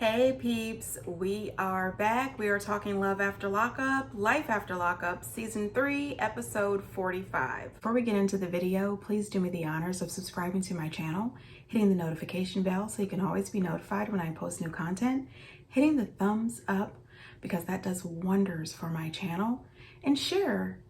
Hey peeps, we are back. We are talking Love After Lockup, Life After Lockup, Season 3, Episode 45. Before we get into the video, please do me the honors of subscribing to my channel, hitting the notification bell so you can always be notified when I post new content, hitting the thumbs up because that does wonders for my channel, and share.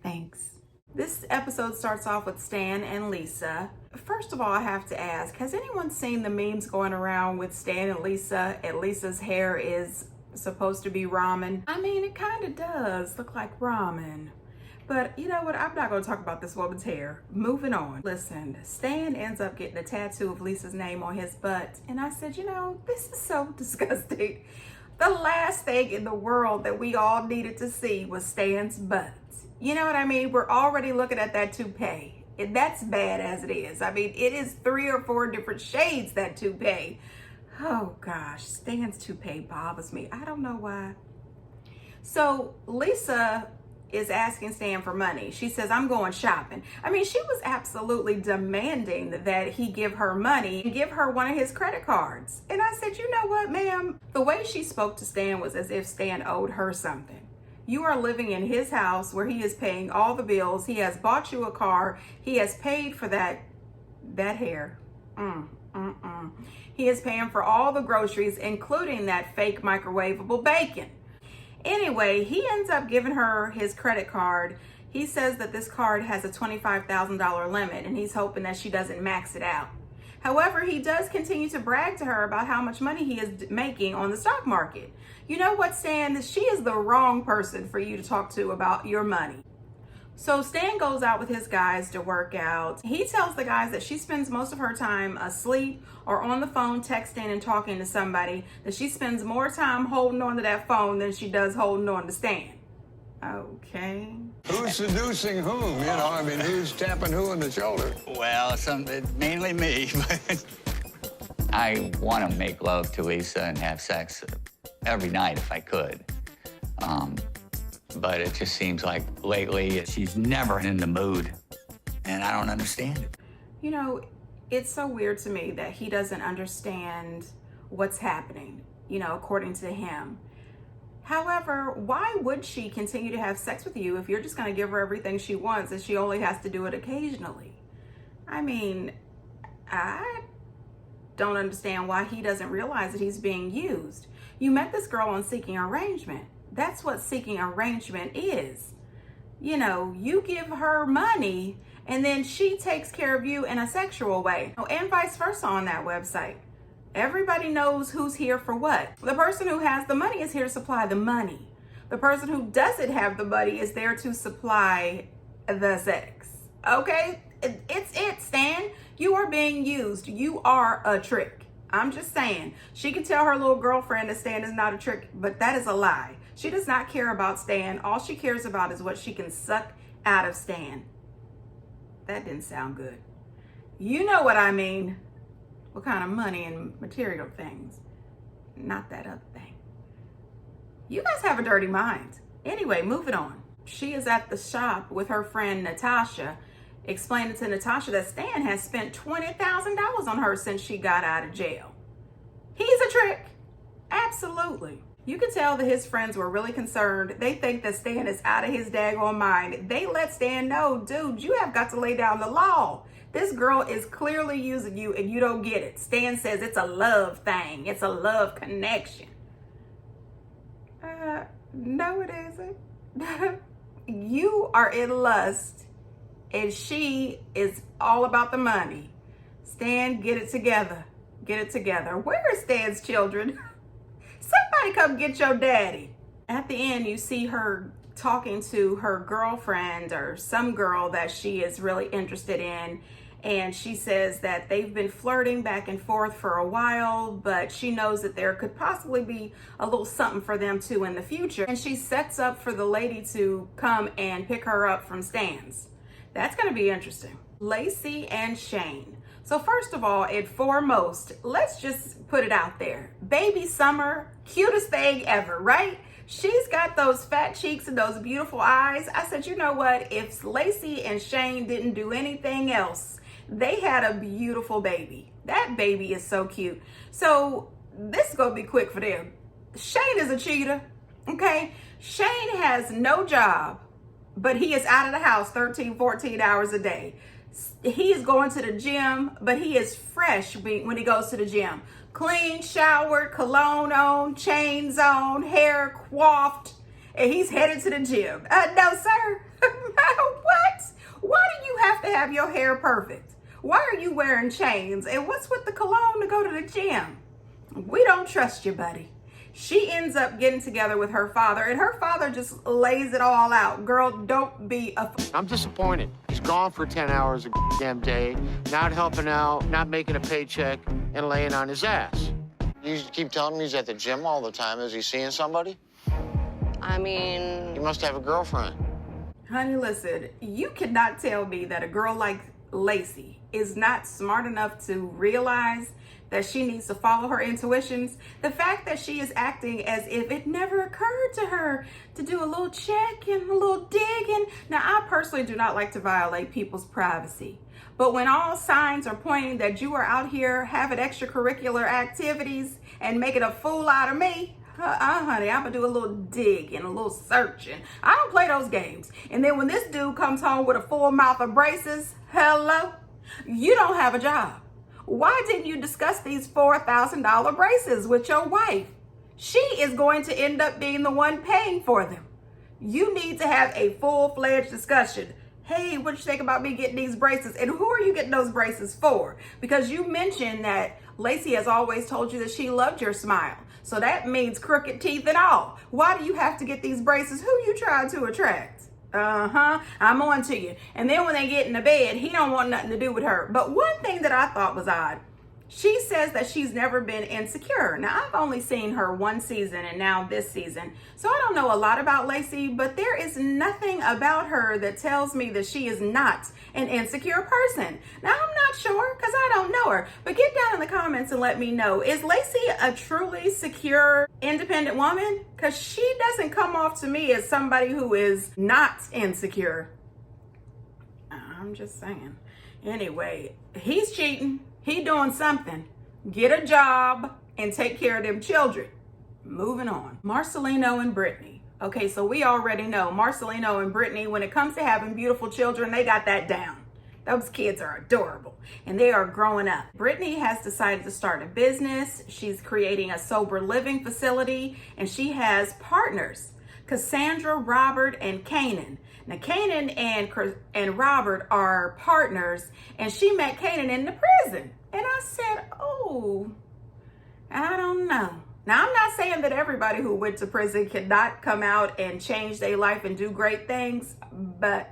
Thanks. This episode starts off with Stan and Lisa. First of all, I have to ask, has anyone seen the memes going around with Stan and Lisa? And Lisa's hair is supposed to be ramen. I mean, it kind of does look like ramen. But you know what? I'm not going to talk about this woman's hair. Moving on. Listen, Stan ends up getting a tattoo of Lisa's name on his butt. And I said, you know, this is so disgusting. The last thing in the world that we all needed to see was Stan's butt. You know what I mean? We're already looking at that toupee. And that's bad as it is. I mean, it is 3 or 4 different shades, that toupee. Oh gosh, Stan's toupee bothers me. I don't know why. So Lisa is asking Stan for money. She says, I'm going shopping. I mean, she was absolutely demanding that he give her money and give her one of his credit cards. And I said, you know what, ma'am? The way she spoke to Stan was as if Stan owed her something. You are living in his house where he is paying all the bills. He has bought you a car. He has paid for that hair. He is paying for all the groceries, including that fake microwavable bacon. Anyway, he ends up giving her his credit card. He says that this card has a $25,000 limit and he's hoping that she doesn't max it out. However, he does continue to brag to her about how much money he is making on the stock market. You know what, Stan? She is the wrong person for you to talk to about your money. So Stan goes out with his guys to work out. He tells the guys that she spends most of her time asleep or on the phone texting and talking to somebody, that she spends more time holding on to that phone than she does holding on to Stan. Okay. Who's seducing whom? You know, I mean, who's tapping who on the shoulder? Well, mainly me, but I want to make love to Lisa and have sex every night if I could. But it just seems like lately she's never in the mood, and I don't understand it. You know, it's so weird to me that he doesn't understand what's happening, you know, according to him. However, why would she continue to have sex with you if you're just going to give her everything she wants and she only has to do it occasionally? I mean, I don't understand why he doesn't realize that he's being used. You met this girl on Seeking Arrangement. That's what Seeking Arrangement is. You know, you give her money and then she takes care of you in a sexual way. And vice versa on that website. Everybody knows who's here for what. The person who has the money is here to supply the money. The person who doesn't have the money is there to supply the sex. Okay? It's it, Stan. You are being used. You are a trick. I'm just saying. She can tell her little girlfriend that Stan is not a trick, but that is a lie. She does not care about Stan. All she cares about is what she can suck out of Stan. That didn't sound good. You know what I mean. What kind of money and material things? Not that other thing. You guys have a dirty mind. Anyway, moving on. She is at the shop with her friend Natasha, explaining to Natasha that Stan has spent $20,000 on her since she got out of jail. He's a trick. Absolutely. You can tell that his friends were really concerned. They think that Stan is out of his daggone mind. They let Stan know, dude, you have got to lay down the law. This girl is clearly using you and you don't get it. Stan says it's a love thing. It's a love connection. No, it isn't. You are in lust and she is all about the money. Stan, get it together. Get it together. Where are Stan's children? Somebody come get your daddy. At the end, you see her talking to her girlfriend or some girl that she is really interested in. And she says that they've been flirting back and forth for a while, but she knows that there could possibly be a little something for them too in the future. And she sets up for the lady to come and pick her up from Stan's. That's going to be interesting. Lacey and Shane. So first of all and foremost, let's just put it out there. Baby Summer, cutest thing ever, right? She's got those fat cheeks and those beautiful eyes. I said, you know what? If Lacey and Shane didn't do anything else, they had a beautiful baby. That baby is so cute. So this is gonna be quick for them. Shane is a cheater, okay? Shane has no job, but he is out of the house 13, 14 hours a day. He is going to the gym, but he is fresh when he goes to the gym. Clean, showered, cologne on, chains on, hair coiffed, and he's headed to the gym. No, sir. What? Why do you have to have your hair perfect? Why are you wearing chains? And what's with the cologne to go to the gym? We don't trust you, buddy. She ends up getting together with her father, and her father just lays it all out. Girl, don't be a... I'm disappointed. He's gone for 10 hours a damn day, not helping out, not making a paycheck, and laying on his ass. You keep telling me he's at the gym all the time. Is he seeing somebody? I mean... He must have a girlfriend. Honey, listen, you cannot tell me that a girl like Lacey is not smart enough to realize that she needs to follow her intuitions. The fact that she is acting as if it never occurred to her to do a little check and a little digging. Now, I personally do not like to violate people's privacy. But when all signs are pointing that you are out here having extracurricular activities and making a fool out of me, honey, I'm gonna do a little dig and a little searching. I don't play those games. And then when this dude comes home with a full mouth of braces, hello, you don't have a job. Why didn't you discuss these $4,000 braces with your wife? She is going to end up being the one paying for them. You need to have a full-fledged discussion. Hey, what you think about me getting these braces? And who are you getting those braces for? Because you mentioned that Lacey has always told you that she loved your smile. So that means crooked teeth and all. Why do you have to get these braces? Who you trying to attract? I'm on to you. And then when they get in the bed, he don't want nothing to do with her. But one thing that I thought was odd, she says that she's never been insecure. Now, I've only seen her one season and now this season, so I don't know a lot about Lacey, but there is nothing about her that tells me that she is not an insecure person. Now, I'm not sure because I don't know her, but get down in the comments and let me know. Is Lacey a truly secure, independent woman? Because she doesn't come off to me as somebody who is not insecure. I'm just saying. Anyway, he's cheating. He doing something. Get a job and take care of them children. Moving on. Marcelino and Brittany. Okay, so we already know Marcelino and Brittany, when it comes to having beautiful children, they got that down. Those kids are adorable and they are growing up. Brittany has decided to start a business. She's creating a sober living facility and she has partners, Cassandra, Robert, and Kanan. Now, Kanan and Robert are partners, and she met Kanan in the prison. And I said, oh, I don't know. Now, I'm not saying that everybody who went to prison cannot come out and change their life and do great things, but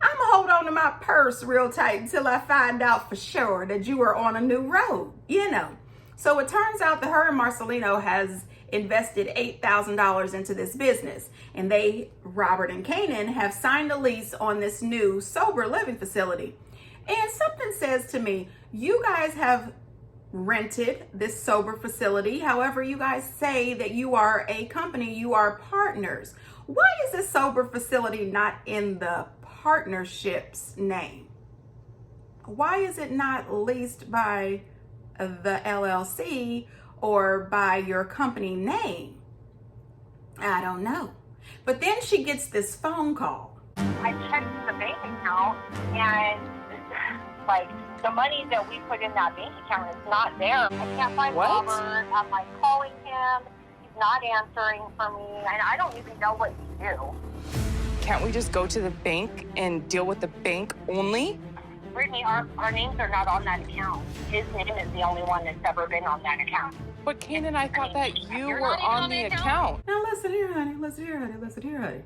I'm going to hold on to my purse real tight until I find out for sure that you are on a new road, you know. So it turns out that her and Marcelino has invested $8,000 into this business, and Robert and Kanan, have signed a lease on this new sober living facility. And something says to me, you guys have rented this sober facility. However, you guys say that you are a company, you are partners. Why is this sober facility not in the partnership's name? Why is it not leased by the LLC or by your company name? I don't know. But then she gets this phone call. I checked the bank account and like the money that we put in that bank account is not there. I can't find Robert. I'm like calling him. He's not answering for me. And I don't even know what to do. Can't we just go to the bank and deal with the bank only? Brittany, our names are not on that account. His name is the only one that's ever been on that account. But Kanan, I thought that you were on the account. Now listen here, honey. Listen here, honey. Listen here, honey.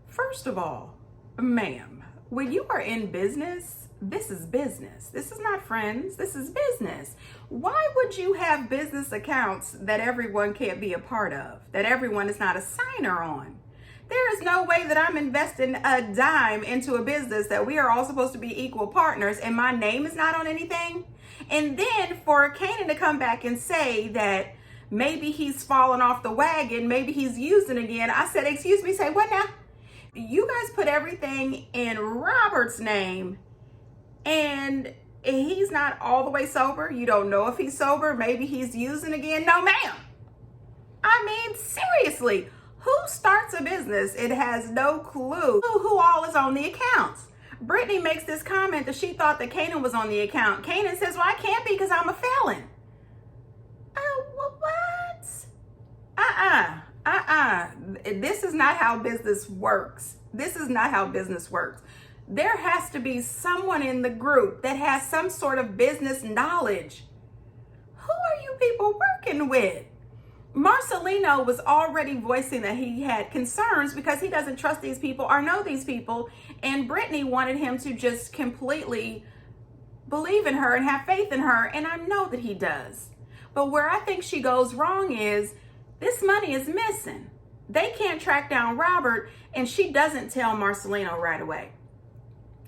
First of all, ma'am, when you are in business, this is business. This is not friends. This is business. Why would you have business accounts that everyone can't be a part of, that everyone is not a signer on? There is no way that I'm investing a dime into a business that we are all supposed to be equal partners and my name is not on anything. And then for Kanan to come back and say that maybe he's fallen off the wagon, maybe he's using again. I said, excuse me, say what now? You guys put everything in Robert's name and he's not all the way sober. You don't know if he's sober. Maybe he's using again. No, ma'am. I mean, seriously, who starts a business and has no clue who all is on the accounts? Brittany makes this comment that she thought that Kanan was on the account. Kanan says, well, I can't be because I'm a felon. Oh, well, what? This is not how business works. This is not how business works. There has to be someone in the group that has some sort of business knowledge. Who are you people working with? Marcelino was already voicing that he had concerns because he doesn't trust these people or know these people. And Brittany wanted him to just completely believe in her and have faith in her. And I know that he does. But where I think she goes wrong is this money is missing. They can't track down Robert, and she doesn't tell Marcelino right away.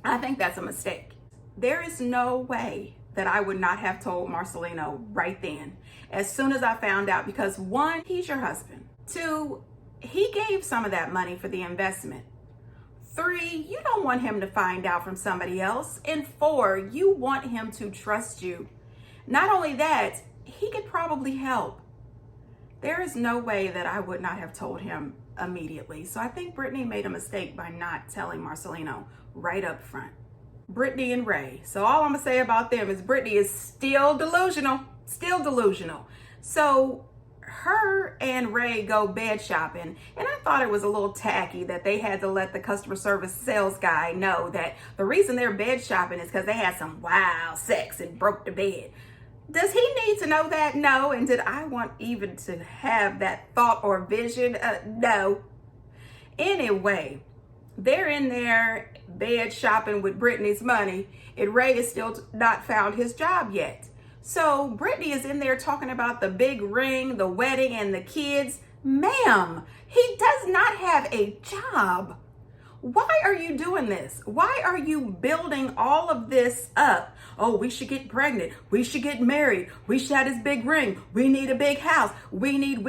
I think that's a mistake. There is no way that I would not have told Marcelino right then, as soon as I found out, because 1, he's your husband. 2, he gave some of that money for the investment. 3, you don't want him to find out from somebody else. And 4, you want him to trust you. Not only that, he could probably help. There is no way that I would not have told him immediately. So I think Brittany made a mistake by not telling Marcelino right up front. Brittany and Ray. So all I'm gonna say about them is Brittany is still delusional. So her and Ray go bed shopping, and I thought it was a little tacky that they had to let the customer service sales guy know that the reason they're bed shopping is because they had some wild sex and broke the bed. Does he need to know that? No. And did I want even to have that thought or vision? No. Anyway, they're in there bed shopping with Brittany's money, and Ray is still not found his job yet. So Brittany is in there talking about the big ring, the wedding, and the kids. Ma'am, he does not have a job. Why are you doing this? Why are you building all of this up? Oh, we should get pregnant. We should get married. We should have this big ring. We need a big house. We need.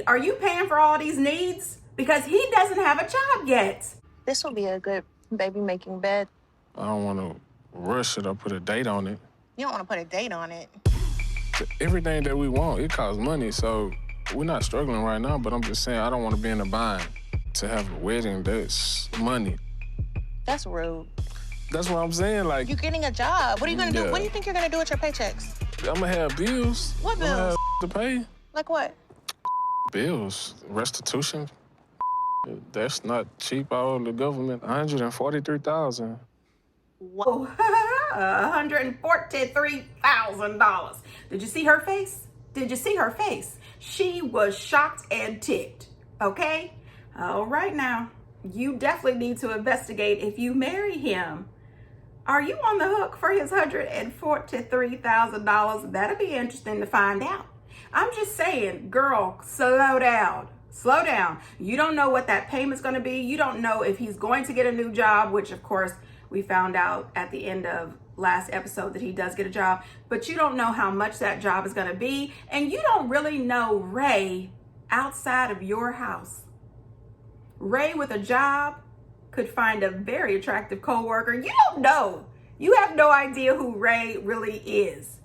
Are you paying for all these needs? Because he doesn't have a job yet. This will be a good baby making bed. I don't want to rush it or put a date on it. You don't want to put a date on it. Everything that we want, it costs money, so we're not struggling right now, but I'm just saying I don't want to be in a bind. To have a wedding, that's money. That's rude. That's what I'm saying, like... You're getting a job. What are you going to do? What do you think you're going to do with your paychecks? I'm going to have bills. What bills? I'm gonna have to pay. Like what? Bills. Restitution. That's not cheap. I owe the government $143,000. Whoa, $143,000. Did you see her face? She was shocked and ticked, okay? All right now, you definitely need to investigate if you marry him. Are you on the hook for his $143,000? That'll be interesting to find out. I'm just saying, girl, slow down. You don't know what that payment's going to be. You don't know if he's going to get a new job, which of course we found out at the end of last episode that he does get a job, but you don't know how much that job is going to be. And you don't really know Ray outside of your house. Ray with a job could find a very attractive coworker. You don't know. You have no idea who Ray really is.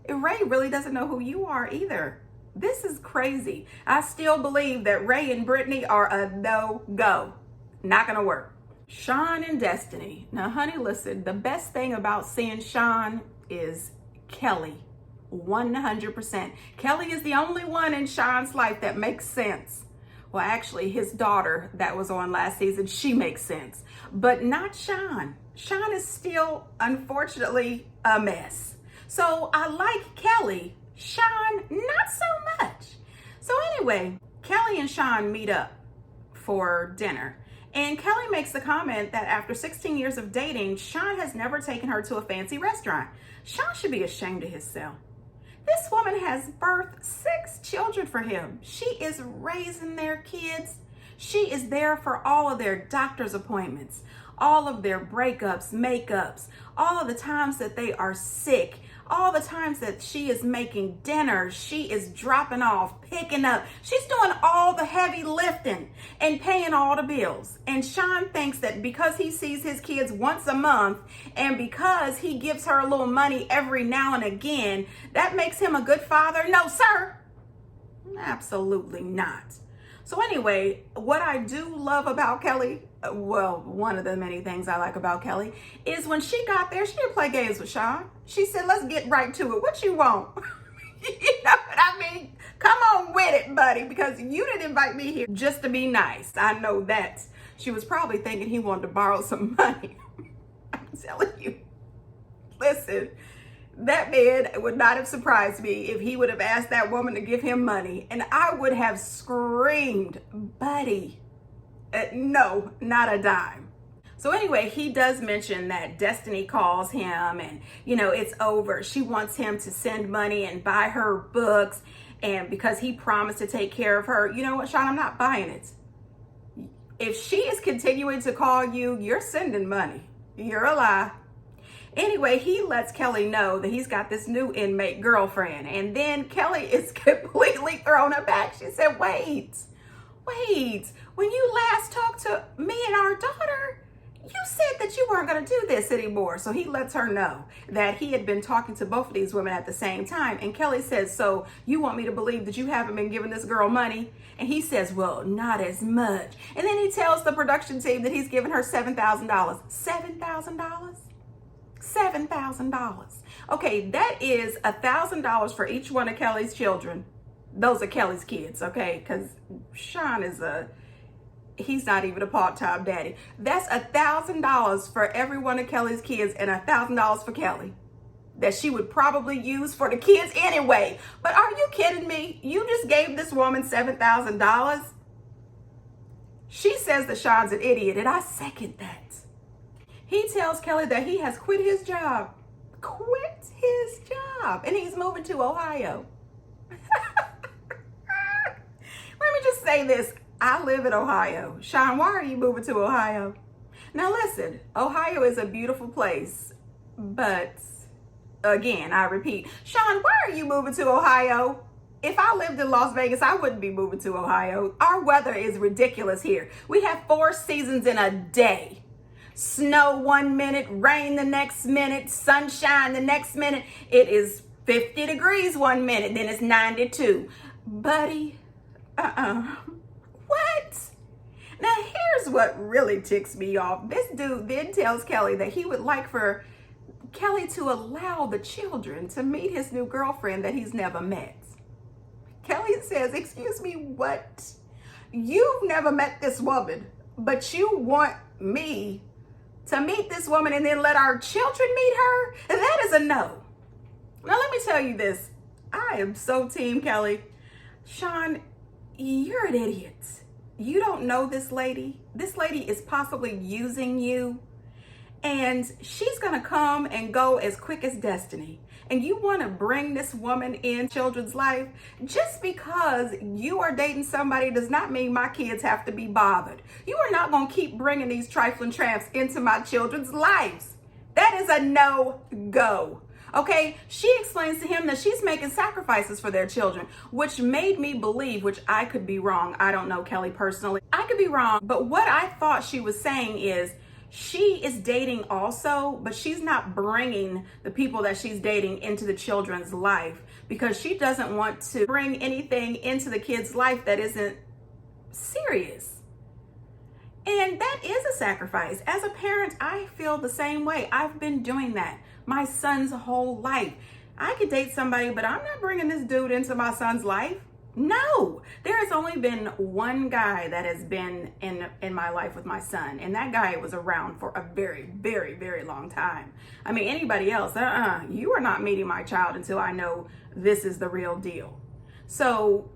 And Ray really doesn't know who you are either. This is crazy. I still believe that Ray and Brittany are a no-go. Not gonna work. Shawn and Destiny. Now, honey, listen, the best thing about seeing Shawn is Kelly. 100%. Kelly is the only one in Shawn's life that makes sense. Well, actually, his daughter that was on last season, she makes sense. But not Shawn. Shawn is still, unfortunately, a mess. So I like Kelly. Shawn, not so much. So anyway, Kelly and Shawn meet up for dinner. And Kelly makes the comment that after 16 years of dating, Shawn has never taken her to a fancy restaurant. Shawn should be ashamed of himself. This woman has birthed 6 children for him. She is raising their kids. She is there for all of their doctor's appointments, all of their breakups, makeups, all of the times that they are sick, all the times that she is making dinner, she is dropping off, picking up. She's doing all the heavy lifting and paying all the bills. And Shawn thinks that because he sees his kids once a month and because he gives her a little money every now and again, that makes him a good father. No, sir. Absolutely not. So anyway, what I do love about Kelly, well, one of the many things I like about Kelly, is when she got there, she didn't play games with Shawn. She said, let's get right to it. What you want? You know what I mean? Come on with it, buddy, because you didn't invite me here just to be nice. I know that. She was probably thinking he wanted to borrow some money. I'm telling you. Listen, that man would not have surprised me if he would have asked that woman to give him money. And I would have screamed, buddy, no, not a dime. So anyway, he does mention that Destiny calls him and, you know, it's over. She wants him to send money and buy her books. And because he promised to take care of her, you know what, Shawn, I'm not buying it. If she is continuing to call you, you're sending money. You're a lie. Anyway, he lets Kelly know that he's got this new inmate girlfriend. And then Kelly is completely thrown aback. She said, wait, when you last talked to me and our daughter, you said that you weren't going to do this anymore. So he lets her know that he had been talking to both of these women at the same time. And Kelly says, so you want me to believe that you haven't been giving this girl money? And he says, well, not as much. And then he tells the production team that he's given her $7,000. $7,000? $7,000. Okay, that is $1,000 for each one of Kelly's children. Those are Kelly's kids, okay? Because Shawn is he's not even a part-time daddy. That's $1,000 for every one of Kelly's kids and $1,000 for Kelly that she would probably use for the kids anyway. But are you kidding me? You just gave this woman $7,000? She says that Shawn's an idiot, and I second that. He tells Kelly that he has quit his job. Quit his job. And he's moving to Ohio. Let me just say this. I live in Ohio. Shawn, why are you moving to Ohio? Now listen, Ohio is a beautiful place. But again, I repeat, Shawn, why are you moving to Ohio? If I lived in Las Vegas, I wouldn't be moving to Ohio. Our weather is ridiculous here. We have 4 seasons in a day. Snow 1 minute, rain the next minute, sunshine the next minute. It is 50 degrees 1 minute, then it's 92. Buddy, What? Now here's what really ticks me off. This dude then tells Kelly that he would like for Kelly to allow the children to meet his new girlfriend that he's never met. Kelly says, excuse me, what? You've never met this woman, but you want me to meet this woman and then let our children meet her? That is a no. Now let me tell you this. I am so team Kelly. Shawn, you're an idiot. You don't know this lady. This lady is possibly using you. And she's going to come and go as quick as Destiny. And you want to bring this woman in children's life? Just because you are dating somebody does not mean my kids have to be bothered. You are not going to keep bringing these trifling tramps into my children's lives. That is a no-go. Okay, she explains to him that she's making sacrifices for their children, which made me believe, which I could be wrong. I don't know Kelly personally. I could be wrong. But what I thought she was saying is she is dating also, but she's not bringing the people that she's dating into the children's life because she doesn't want to bring anything into the kid's life that isn't serious. And that is a sacrifice. As a parent, I feel the same way. I've been doing that my son's whole life. I could date somebody, but I'm not bringing this dude into my son's life. No, there has only been one guy that has been in my life with my son, and that guy was around for a very, very, very long time. I mean, anybody else, you are not meeting my child until I know this is the real deal. So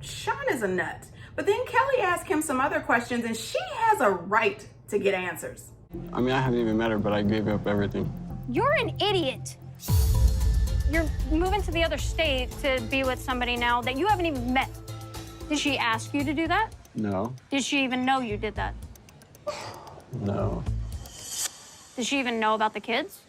Shawn is a nut. But then Kelly asked him some other questions, and she has a right to get answers. I mean, I haven't even met her, but I gave up everything. You're an idiot. You're moving to the other state to be with somebody now that you haven't even met. Did she ask you to do that? No. Did she even know you did that? No. Did she even know about the kids?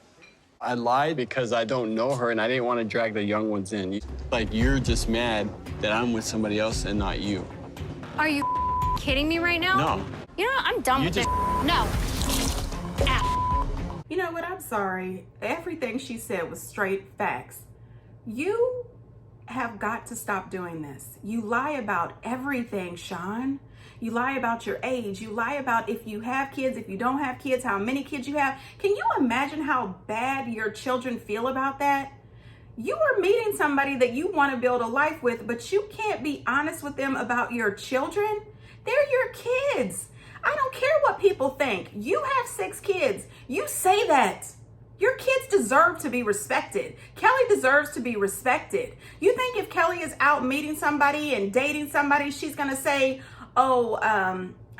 I lied because I don't know her and I didn't want to drag the young ones in. Like, you're just mad that I'm with somebody else and not you. Are you kidding me right now? No. You know what? I'm done with this. No. Ow. You know what? I'm sorry. Everything she said was straight facts. You have got to stop doing this. You lie about everything, Shawn. You lie about your age. You lie about if you have kids, if you don't have kids, how many kids you have. Can you imagine how bad your children feel about that? You are meeting somebody that you want to build a life with, but you can't be honest with them about your children. They're your kids. I don't care what people think. You have 6 kids. You say that. Your kids deserve to be respected. Kelly deserves to be respected. You think if Kelly is out meeting somebody and dating somebody, she's going to say, oh,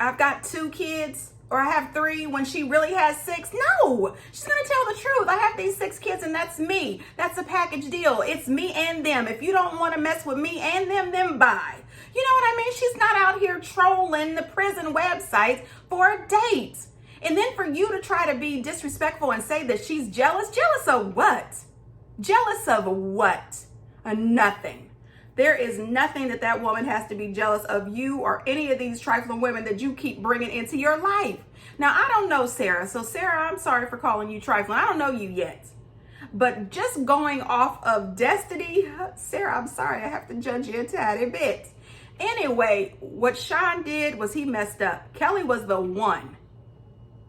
I've got 2 kids or I have 3 when she really has 6? No, she's going to tell the truth. I have these 6 kids and that's me. That's a package deal. It's me and them. If you don't want to mess with me and them, then bye. You know what I mean? She's not out here trolling the prison websites for a date. And then for you to try to be disrespectful and say that she's jealous. Jealous of what? Jealous of what? Nothing. There is nothing that that woman has to be jealous of you or any of these trifling women that you keep bringing into your life. Now, I don't know Sarah. So Sarah, I'm sorry for calling you trifling. I don't know you yet. But just going off of destiny, Sarah, I'm sorry. I have to judge you a tiny bit. Anyway, what Shawn did was he messed up. Kelly was the one.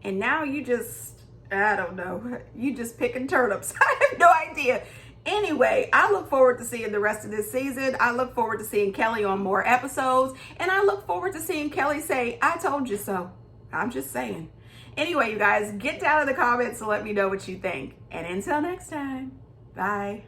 And now you just, I don't know, you just picking turnips. I have no idea. Anyway, I look forward to seeing the rest of this season. I look forward to seeing Kelly on more episodes. And I look forward to seeing Kelly say, I told you so. I'm just saying. Anyway, you guys, get down in the comments and let me know what you think. And until next time, bye.